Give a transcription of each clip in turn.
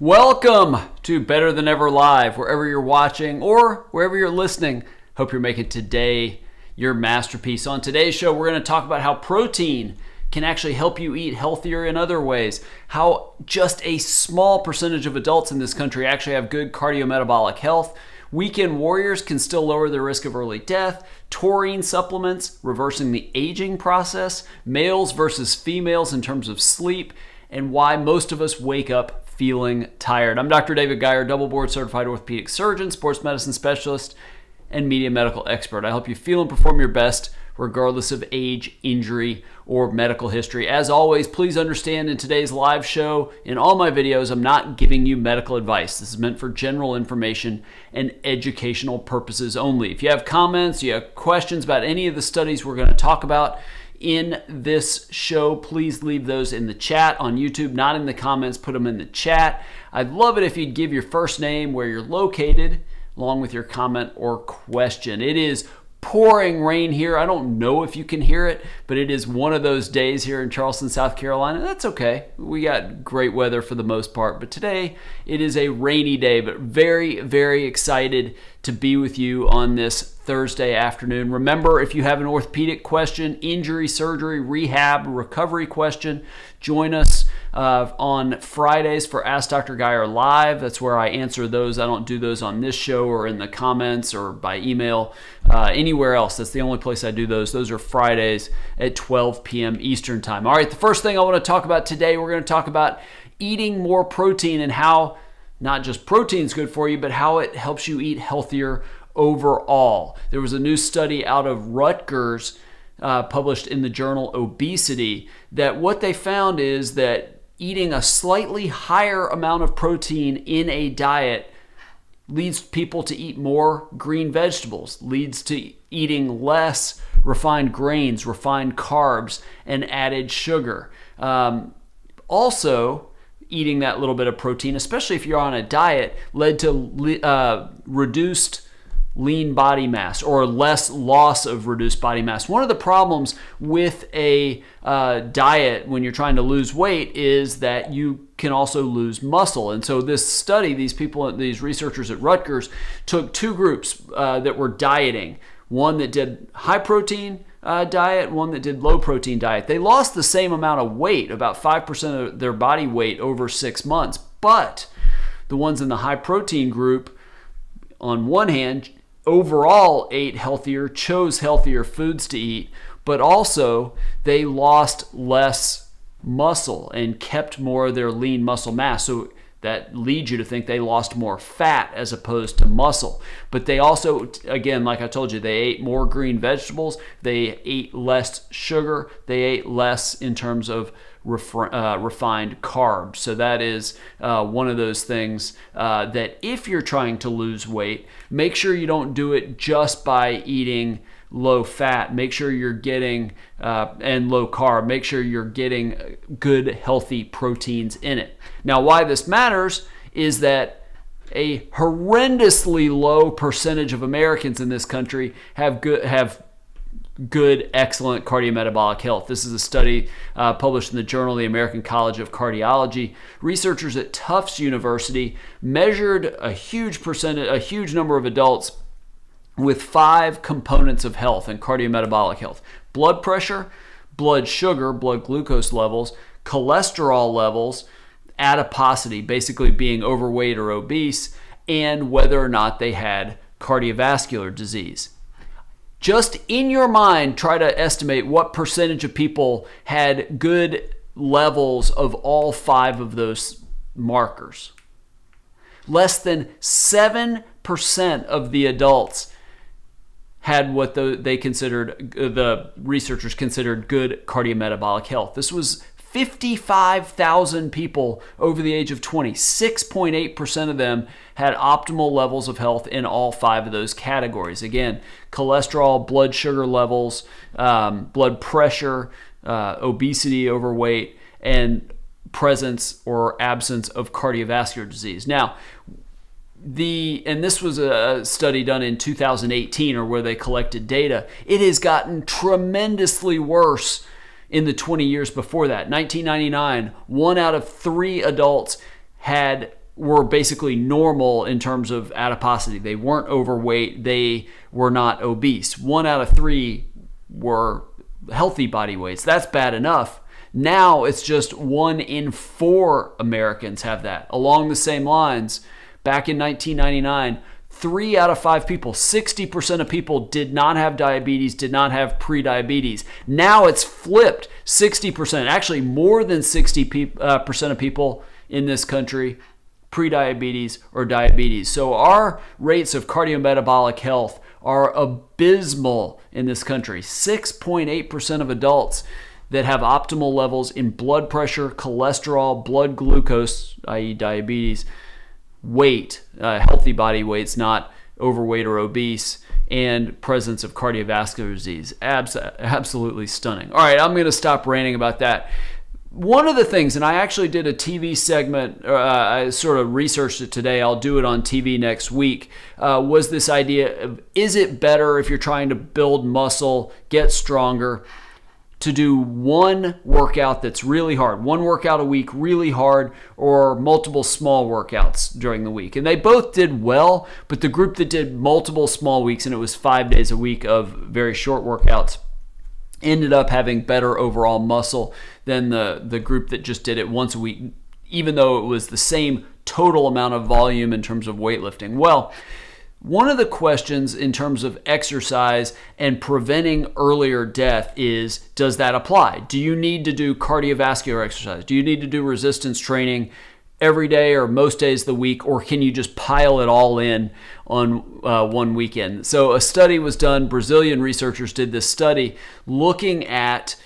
Welcome to Better Than Ever Live, wherever you're watching or wherever you're listening. Hope you're making today your masterpiece. On today's show, we're going to talk about how protein can actually help you eat healthier in other ways, how just a small percentage of adults in this country actually have good cardiometabolic health, weekend warriors can still lower the risk of early death, taurine supplements reversing the aging process, males versus females in terms of sleep, and why most of us wake up feeling tired. I'm Dr. David Geier, double board certified orthopedic surgeon, sports medicine specialist, and media medical expert. I help you feel and perform your best regardless of age, injury, or medical history. As always, please understand in today's live show, in all my videos, I'm not giving you medical advice. This is meant for general information and educational purposes only. If you have comments, you have questions about any of the studies we're going to talk about in this show, please leave those in the chat on YouTube, not in the comments, put them in the chat. I'd love it if you'd give your first name, where you're located, along with your comment or question. It is pouring rain here. I don't know if you can hear it, but it is one of those days here in Charleston, South Carolina. That's okay. We got great weather for the most part, but today it is a rainy day, but very, very excited to be with you on this Thursday afternoon. Remember, if you have an orthopedic question, injury, surgery, rehab, recovery question, join us on Fridays for Ask Dr. Geier Live. That's where I answer those. I don't do those on this show or in the comments or by email, anywhere else. That's the only place I do those. Those are Fridays at 12 p.m. Eastern Time. All right, the first thing I want to talk about today, we're going to talk about eating more protein and how not just protein is good for you, but how it helps you eat healthier overall. There was a new study out of Rutgers published in the journal Obesity that what they found is that eating a slightly higher amount of protein in a diet leads people to eat more green vegetables, leads to eating less refined grains, refined carbs, and added sugar. Also, eating that little bit of protein, especially if you're on a diet, led to reduced lean body mass or less loss of reduced body mass. One of the problems with a diet when you're trying to lose weight is that you can also lose muscle. And so this study, these researchers at Rutgers took two groups that were dieting. One that did high protein diet, one that did low protein diet. They lost the same amount of weight, about 5% of their body weight over 6 months. But the ones in the high protein group, on one hand, overall ate healthier, chose healthier foods to eat, but also they lost less muscle and kept more of their lean muscle mass. So that leads you to think they lost more fat as opposed to muscle. But they also, again, like I told you, they ate more green vegetables, they ate less sugar, they ate less in terms of refined carbs. So that is one of those things that if you're trying to lose weight, make sure you don't do it just by eating low fat. Make sure you're getting, and low carb, make sure you're getting good, healthy proteins in it. Now, why this matters is that a horrendously low percentage of Americans in this country have good, excellent cardiometabolic health. This is a study published in the Journal of the American College of Cardiology. Researchers at Tufts University measured a huge number of adults with 5 components of health and cardiometabolic health: blood pressure, blood sugar, blood glucose levels, cholesterol levels, adiposity, basically being overweight or obese, and whether or not they had cardiovascular disease. Just in your mind, try to estimate what percentage of people had good levels of all 5 of those markers. Less than 7% of the adults had what the researchers considered good cardiometabolic health. This was 55,000 people over the age of 20. 6.8% of them had optimal levels of health in all 5 of those categories. Again, cholesterol, blood sugar levels, blood pressure, obesity, overweight, and presence or absence of cardiovascular disease. Now, and this was a study done in 2018, or where they collected data. It has gotten tremendously worse in the 20 years before that. 1999, 1 out of 3 adults had were basically normal in terms of adiposity. They weren't overweight. They were not obese. 1 out of 3 were healthy body weights. That's bad enough. Now it's just 1 in 4 Americans have that. Along the same lines, back in 1999, 3 out of 5 people, 60% of people did not have diabetes, did not have prediabetes. Now it's flipped. 60%, actually more than 60% of people in this country, prediabetes or diabetes. So our rates of cardiometabolic health are abysmal in this country. 6.8% of adults that have optimal levels in blood pressure, cholesterol, blood glucose, i.e. diabetes, weight, healthy body weights, not overweight or obese, and presence of cardiovascular disease. Absolutely stunning. All right, I'm going to stop ranting about that. One of the things, and I actually did a TV segment, I sort of researched it today, I'll do it on TV next week, was this idea of, is it better if you're trying to build muscle, get stronger, to do one workout that's really hard, one workout a week really hard, or multiple small workouts during the week? And they both did well, but the group that did multiple small weeks, and it was 5 days a week of very short workouts, ended up having better overall muscle than the group that just did it once a week, even though it was the same total amount of volume in terms of weightlifting. Well, one of the questions in terms of exercise and preventing earlier death is, does that apply? Do you need to do cardiovascular exercise? Do you need to do resistance training every day or most days of the week, or can you just pile it all in on one weekend? So a study was done, Brazilian researchers did this study looking at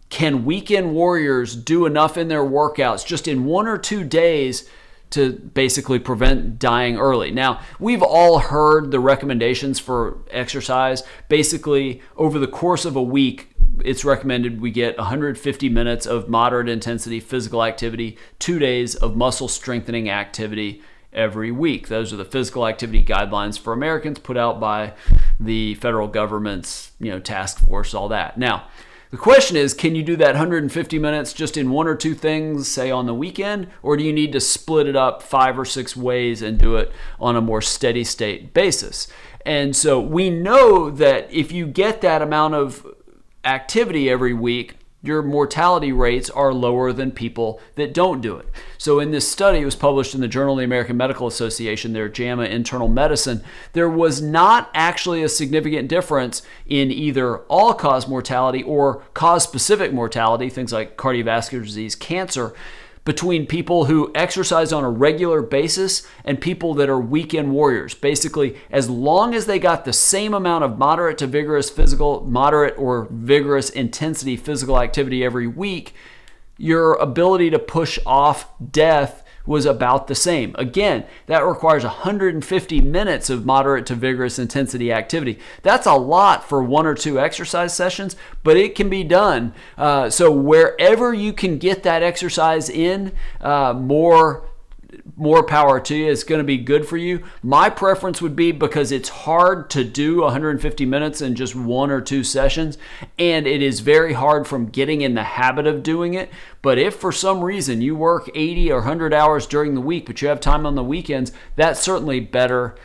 can weekend warriors do enough in their workouts just in 1 or 2 days to basically prevent dying early. Now, we've all heard the recommendations for exercise. Basically, over the course of a week, it's recommended we get 150 minutes of moderate intensity physical activity, 2 days of muscle strengthening activity every week. Those are the physical activity guidelines for Americans put out by the federal government's, task force, all that. Now, the question is, can you do that 150 minutes just in 1 or 2 things, say on the weekend, or do you need to split it up 5 or 6 ways and do it on a more steady state basis? And so we know that if you get that amount of activity every week, your mortality rates are lower than people that don't do it. So in this study, it was published in the Journal of the American Medical Association, their JAMA Internal Medicine, there was not actually a significant difference in either all-cause mortality or cause-specific mortality, things like cardiovascular disease, cancer, between people who exercise on a regular basis and people that are weekend warriors. Basically, as long as they got the same amount of moderate or vigorous intensity physical activity every week, your ability to push off death was about the same. Again, that requires 150 minutes of moderate to vigorous intensity activity. That's a lot for 1 or 2 exercise sessions, but it can be done. So wherever you can get that exercise in, more power to you. It's going to be good for you. My preference would be, because it's hard to do 150 minutes in just 1 or 2 sessions, and it is very hard from getting in the habit of doing it. But if for some reason you work 80 or 100 hours during the week, but you have time on the weekends, that's certainly better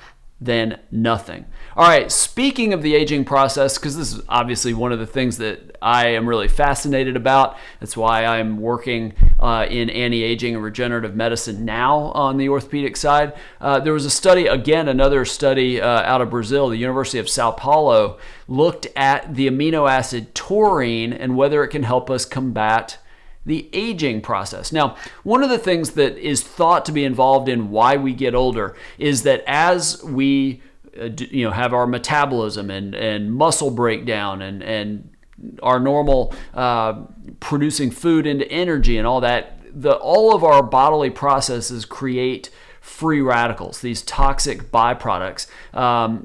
than nothing. All right, speaking of the aging process, because this is obviously one of the things that I am really fascinated about. That's why I'm working in anti-aging and regenerative medicine now on the orthopedic side. There was a study, another study out of Brazil, the University of Sao Paulo, looked at the amino acid taurine and whether it can help us combat the aging process. Now, one of the things that is thought to be involved in why we get older is that as we have our metabolism and muscle breakdown and our normal producing food into energy and all that, all of our bodily processes create free radicals, these toxic byproducts,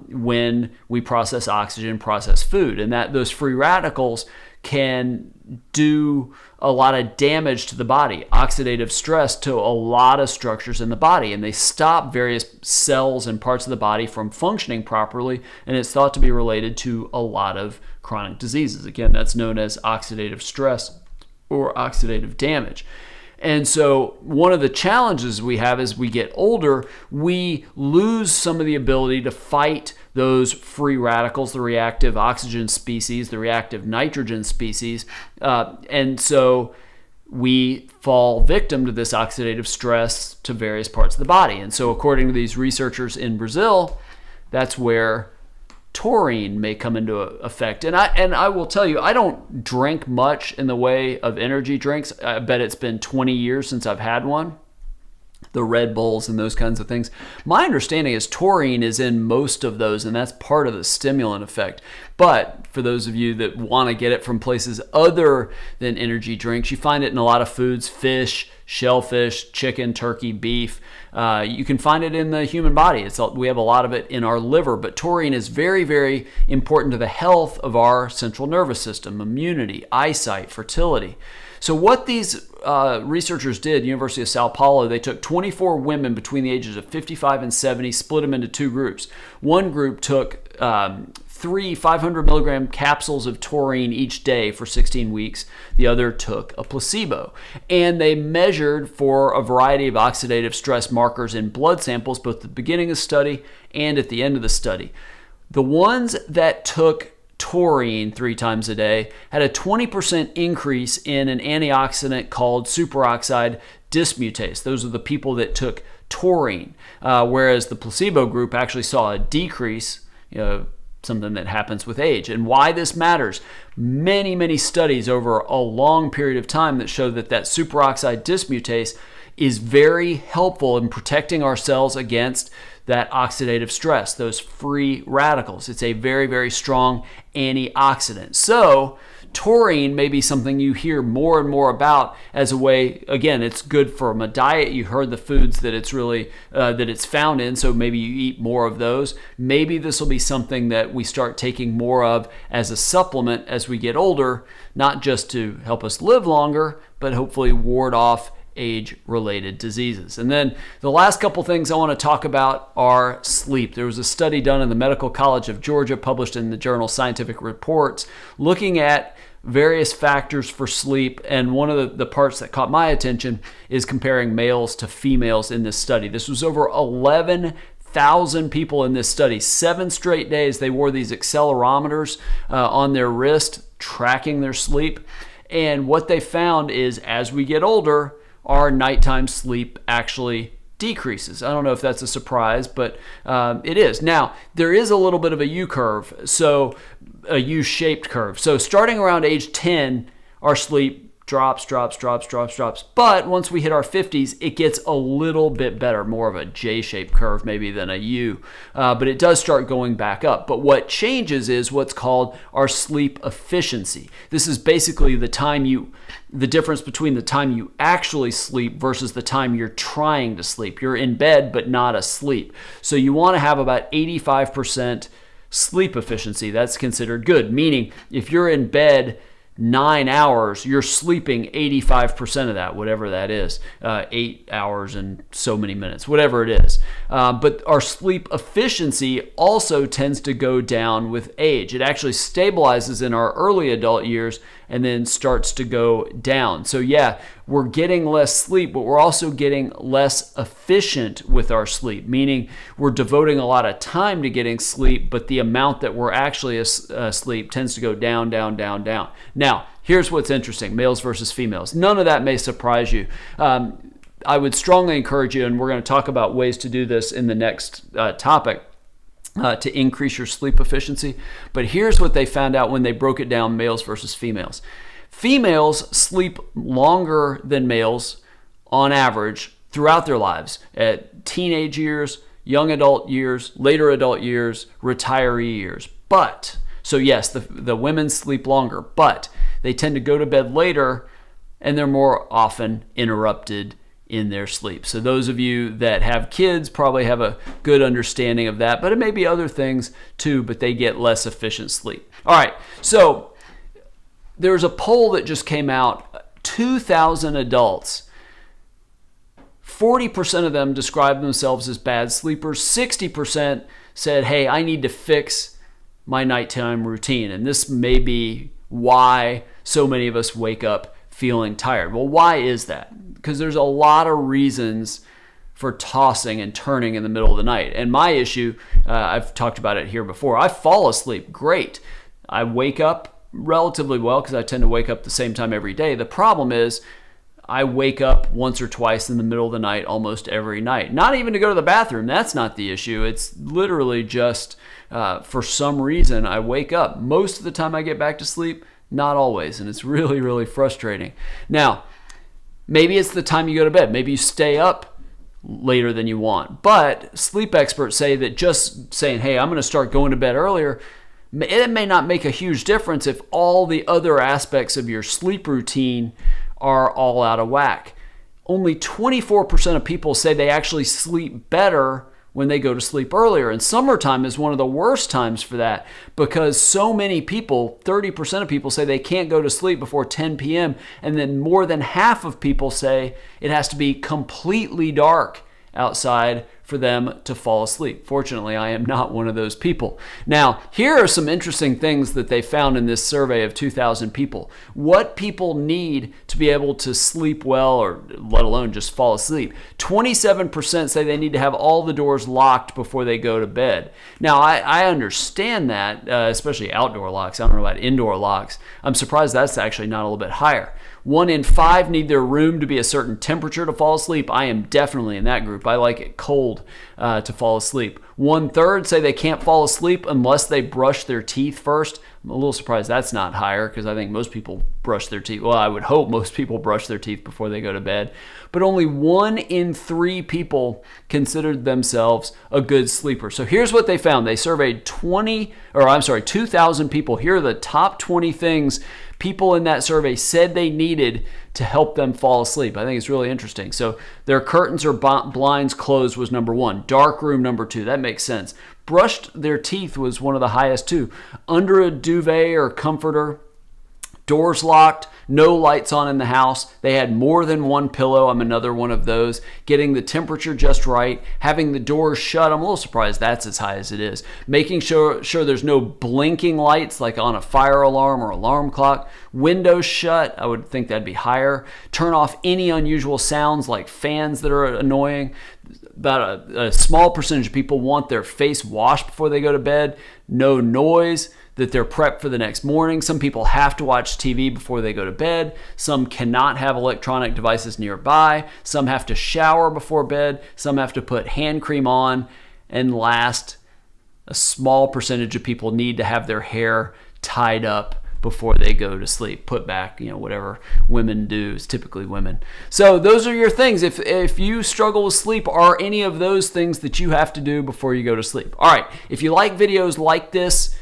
when we process oxygen, process food, and that those free radicals can do a lot of damage to the body, oxidative stress to a lot of structures in the body, and they stop various cells and parts of the body from functioning properly, and it's thought to be related to a lot of chronic diseases. Again, that's known as oxidative stress or oxidative damage. And so one of the challenges we have as we get older, we lose some of the ability to fight those free radicals, the reactive oxygen species, the reactive nitrogen species. And so we fall victim to this oxidative stress to various parts of the body. And so according to these researchers in Brazil, that's where taurine may come into effect. And I will tell you, I don't drink much in the way of energy drinks. I bet it's been 20 years since I've had one. The Red Bulls and those kinds of things. My understanding is taurine is in most of those, and that's part of the stimulant effect. But for those of you that want to get it from places other than energy drinks, you find it in a lot of foods: fish, shellfish, chicken, turkey, beef. You can find it in the human body. We have a lot of it in our liver, but taurine is very, very important to the health of our central nervous system, immunity, eyesight, fertility. So what these researchers did, University of Sao Paulo, they took 24 women between the ages of 55 and 70, split them into two groups. One group took 3 500 milligram capsules of taurine each day for 16 weeks. The other took a placebo. And they measured for a variety of oxidative stress markers in blood samples, both at the beginning of the study and at the end of the study. The ones that took taurine 3 times a day had a 20% increase in an antioxidant called superoxide dismutase. Those are the people that took taurine, whereas the placebo group actually saw a decrease, something that happens with age. And why this matters: many, many studies over a long period of time that show that superoxide dismutase is very helpful in protecting our cells against that oxidative stress, those free radicals. It's a very, very strong antioxidant. So taurine may be something you hear more and more about as a way, again, it's good from a diet. You heard the foods that it's really, that it's found in, so maybe you eat more of those. Maybe this will be something that we start taking more of as a supplement as we get older, not just to help us live longer, but hopefully ward off age-related diseases. And then the last couple things I want to talk about are sleep. There was a study done in the Medical College of Georgia, published in the journal Scientific Reports, looking at various factors for sleep. And one of the parts that caught my attention is comparing males to females in this study. This was over 11,000 people in this study. 7 straight days they wore these accelerometers on their wrist, tracking their sleep. And what they found is, as we get older, our nighttime sleep actually decreases. I don't know if that's a surprise, but it is. Now, there is a little bit of a U-curve, so a U-shaped curve. So starting around age 10, our sleep drops. But once we hit our 50s, it gets a little bit better, more of a J-shaped curve maybe than a U. But it does start going back up. But what changes is what's called our sleep efficiency. This is basically the difference between the time you actually sleep versus the time you're trying to sleep. You're in bed but not asleep. So you want to have about 85% sleep efficiency. That's considered good, meaning if you're in bed 9 hours, you're sleeping 85% of that, whatever that is, 8 hours and so many minutes, whatever it is. But our sleep efficiency also tends to go down with age. It actually stabilizes in our early adult years and then starts to go down. So yeah, we're getting less sleep, but we're also getting less efficient with our sleep, meaning we're devoting a lot of time to getting sleep, but the amount that we're actually asleep tends to go down. Now, here's what's interesting: males versus females. None of that may surprise you. I would strongly encourage you, and we're going to talk about ways to do this in the next topic, to increase your sleep efficiency. But here's what they found out when they broke it down, males versus females. Females sleep longer than males on average throughout their lives, at teenage years, young adult years, later adult years, retiree years. But, so yes, the women sleep longer, but they tend to go to bed later and they're more often interrupted in their sleep. So those of you that have kids probably have a good understanding of that, but it may be other things too, but they get less efficient sleep. All right, so there's a poll that just came out, 2,000 adults. 40% of them describe themselves as bad sleepers. 60% said, hey, I need to fix my nighttime routine. And this may be why so many of us wake up feeling tired. Well, why is that? Because there's a lot of reasons for tossing and turning in the middle of the night. And my issue, I've talked about it here before, I fall asleep great. I wake up relatively well because I tend to wake up the same time every day. The problem is I wake up once or twice in the middle of the night almost every night. Not even to go to the bathroom. That's not the issue. It's literally just for some reason I wake up. Most of the time I get back to sleep, not always. And it's really, really frustrating. Now, maybe it's the time you go to bed. Maybe you stay up later than you want. But sleep experts say that just saying, hey, I'm going to start going to bed earlier, it may not make a huge difference if all the other aspects of your sleep routine are all out of whack. Only 24% of people say they actually sleep better when they go to sleep earlier. And summertime is one of the worst times for that because so many people, 30% of people say they can't go to sleep before 10 p.m. And then more than half of people say it has to be completely dark outside for them to fall asleep. Fortunately, I am not one of those people. Now, here are some interesting things that they found in this survey of 2,000 people. What people need to be able to sleep well, or let alone just fall asleep. 27% say they need to have all the doors locked before they go to bed. Now, I understand that, especially outdoor locks. I don't know about indoor locks. I'm surprised that's actually not a little bit higher. 1 in 5 need their room to be a certain temperature to fall asleep. I am definitely in that group. I like it cold to fall asleep. 1/3 say they can't fall asleep unless they brush their teeth first. I'm a little surprised that's not higher because I think most people brush their teeth. Well, I would hope most people brush their teeth before they go to bed. But only 1 in 3 people considered themselves a good sleeper. So here's what they found. They surveyed 2,000 people. Here are the top 20 things people in that survey said they needed to help them fall asleep. I think it's really interesting. So their curtains or blinds closed was number 1. Dark room, number 2. That makes sense. Brushed their teeth was one of the highest too. Under a duvet or comforter. Doors locked, no lights on in the house. They had more than one pillow. I'm another one of those. Getting the temperature just right. Having the doors shut. I'm a little surprised that's as high as it is. Making sure there's no blinking lights like on a fire alarm or alarm clock. Windows shut. I would think that'd be higher. Turn off any unusual sounds like fans that are annoying. About a small percentage of people want their face washed before they go to bed. No noise. That they're prepped for the next morning. Some people have to watch TV before they go to bed. Some cannot have electronic devices nearby. Some have to shower before bed. Some have to put hand cream on. And last, a small percentage of people need to have their hair tied up before they go to sleep. Put back, whatever women do is typically women. So those are your things. If you struggle with sleep, are any of those things that you have to do before you go to sleep? All right, if you like videos like this,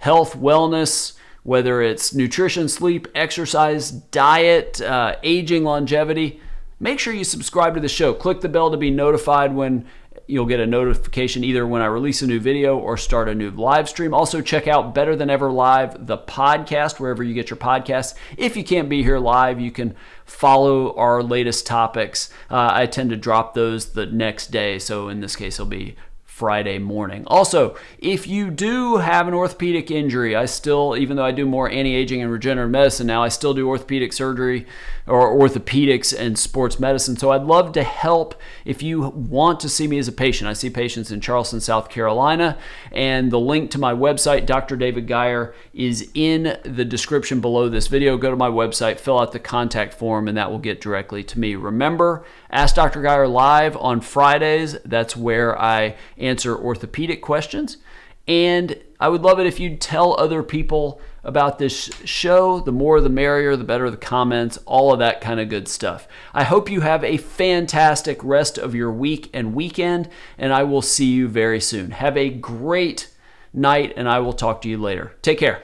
health, wellness, whether it's nutrition, sleep, exercise, diet, aging, longevity, make sure you subscribe to the show. Click the bell to be notified when you'll get a notification either when I release a new video or start a new live stream. Also, check out Better Than Ever Live, the podcast, wherever you get your podcasts. If you can't be here live, you can follow our latest topics. I tend to drop those the next day, so in this case, it'll be Friday morning. Also, if you do have an orthopedic injury, I still, even though I do more anti-aging and regenerative medicine now, I still do orthopedic surgery or orthopedics and sports medicine. So I'd love to help if you want to see me as a patient. I see patients in Charleston, South Carolina, and the link to my website, Dr. David Geier, is in the description below this video. Go to my website, fill out the contact form, and that will get directly to me. Remember, Ask Dr. Geier live on Fridays. That's where I answer orthopedic questions. And I would love it if you'd tell other people about this show. The more the merrier, the better the comments, all of that kind of good stuff. I hope you have a fantastic rest of your week and weekend, and I will see you very soon. Have a great night, and I will talk to you later. Take care.